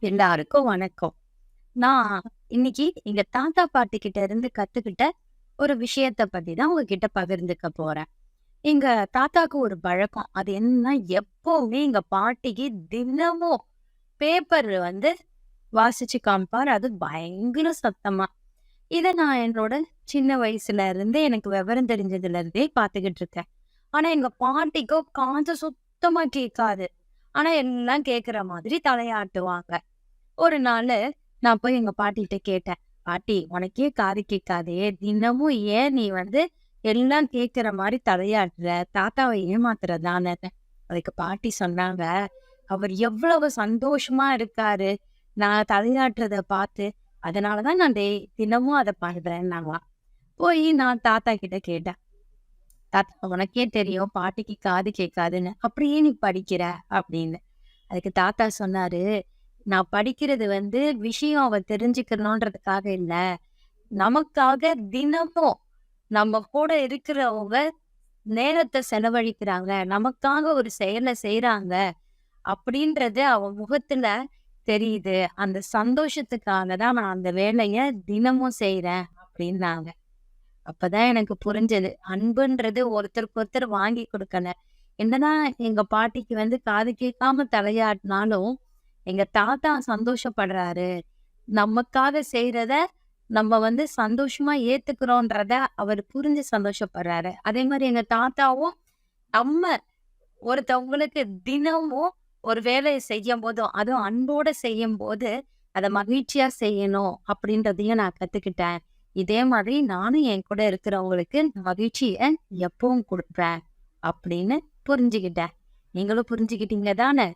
எல்லாருக்கும் வணக்கம். நான் இன்னைக்கு எங்க தாத்தா பாட்டி கிட்ட இருந்து கத்துக்கிட்ட ஒரு விஷயத்த பத்தி தான் உங்ககிட்ட பகிர்ந்துக்க போறேன். எங்க தாத்தாக்கு ஒரு பழக்கம். அது என்னன்னா, எப்பவுமே எங்க பாட்டிக்கு தினமும் பேப்பர் வாசிச்சு காமிப்பார். அது பயங்கர சத்தமா. இத நான் என்னோட சின்ன வயசுல இருந்து எனக்கு விவரம் தெரிஞ்சதுல இருந்தே பார்த்துக்கிட்டு இருக்கேன். ஆனா எங்க பாட்டிக்கோ காது சுத்தமா கேட்காது. ஆனா எல்லாம் கேட்கிற மாதிரி தலையாட்டுவாங்க. ஒரு நாளு நான் போய் எங்க பாட்டிகிட்ட கேட்டேன். "பாட்டி, உனக்கே காது கேட்காதே! தினமும் ஏன் நீ எல்லாம் கேட்கிற மாரி தலையாட்டுற? தாத்தாவ ஏமாத்துறதானேன்னு." அதுக்கு பாட்டி சொன்னாங்க, "அவர் எவ்வளவு சந்தோஷமா இருக்காரு, நான் தலையாட்டுறத பார்த்து. அதனால தான் நான் தினமும் அத பண்றேன்னாங்களாம்." போய் நான் தாத்தா கிட்ட கேட்டேன். "தாத்தா, உனக்கே தெரியும் பாட்டிக்கு காது கேட்காதுன்னு. அப்புறம் ஏன் நீ படிக்கிற?" அப்படின்னு. அதுக்கு தாத்தா சொன்னாரு, "நான் படிக்கிறது விஷயம் அவ தெரிஞ்சுக்கணுன்றதுக்காக இல்ல. நமக்காக தினமும் நம்ம கூட இருக்கிறவங்க நேரத்த செலவழிக்கிறாங்க. நமக்காக ஒரு செயல செய்றாங்க. அப்படின்றது அவ முகத்துல தெரியுது. அந்த சந்தோஷத்துக்காக தான் நான் அந்த வேலைய தினமும் செய்றேன்." அப்படின்னாங்க. அப்பதான் எனக்கு புரிஞ்சது. அன்புன்றது ஒருத்தருக்கு ஒருத்தர் வாங்கி குடுக்கல. என்னதான் எங்க பாட்டிக்கு காது கேட்காம தலையாட்டினாலும், எங்க தாத்தா சந்தோஷப்படுறாரு. நமக்காக செய்றத நம்ம சந்தோஷமா ஏத்துக்கிறோன்றத அவர் புரிஞ்சு சந்தோஷப்படுறாரு. அதே மாரி எங்க தாத்தாவும் நம்ம ஒருத்தவங்களுக்கு தினமும் ஒரு வேலைய செய்யும்போதும், அதுவும் அன்போட செய்யும்போது, அத மகிழ்ச்சியா செய்யணும் அப்படின்றதையும் நான் கத்துக்கிட்டேன். இதே மாதிரி நானும் என் கூட இருக்கிறவங்களுக்கு மகிழ்ச்சிய எப்பவும் குடுப்பேன் அப்படின்னு புரிஞ்சுக்கிட்டேன். நீங்களும் புரிஞ்சுக்கிட்டீங்க தானே?